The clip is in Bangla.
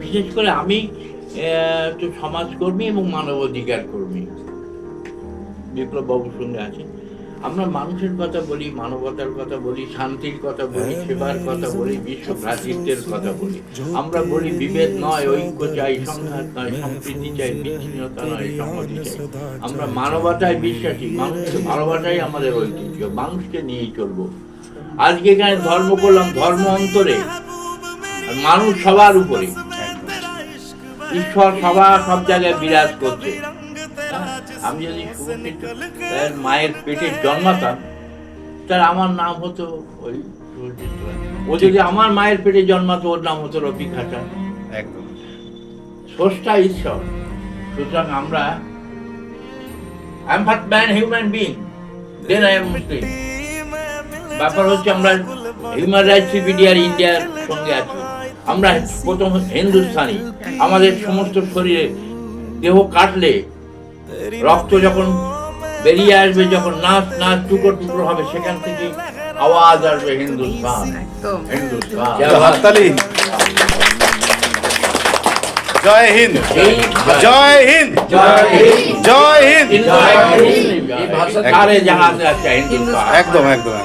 বিশেষ করে আমি তো সমাজকর্মী এবং মানবাধিকার কর্মী, বিপ্লব বাবুর সঙ্গে আছি। আমরা মানুষের কথা বলি, মানবতার কথা বলি, শান্তির কথা বলি, সেবার কথা বলি, বিশ্ব ভ্রাতৃত্বের কথা বলি। আমরা বলি বিভেদ নয়, ঐক্য চাই, সংঘাত নয়, সম্প্রীতি চাই, বিচ্ছিন্নতা নয়, সংহতি চাই। আমরা মানবতায় বিশ্বাসী, মানুষকে ভালোবাসাই আমাদের ঐতিহ্য, মানুষকে নিয়েই চলবো। আজকে এখানে ধর্ম করলাম, ধর্ম অন্তরে, আর মানুষ সবার উপরে, ঈশ্বর সব জায়গায় বিরাজ করছে। আমি যদি মায়ের পেটে জন্মাতাম, তার আমার নাম হতো ওই, ও যদি আমার মায়ের পেটে জন্মাতো, ওর নাম হতো রফিক হাসান। একদম স্রষ্টা ঈশ্বর। সুতরাং আমরা I am first man human being, then I am Muslim। ব্যাপার হচ্ছে আমরা হিউম্যান রাইটস সিপিডিআর ইন্ডিয়ার সঙ্গে আছি। আমরা প্রথম হিন্দুস্তানি। আমাদের সমস্ত শরীরে দেহ কাটলে রক্ত যখন বেরিয়ে আসবে, যখন নাচ টুকরো টুকরো হবে, সেখান থেকে আওয়াজ আসবে হিন্দুস্তান, হিন্দুস্তান। জয় হিন্দ, জয় হিন্দ, জয় হিন্দ, জয় হিন্দ। এই ভাষা তারে জাহাজ আছে হিন্দুস্তান। একদম একদম।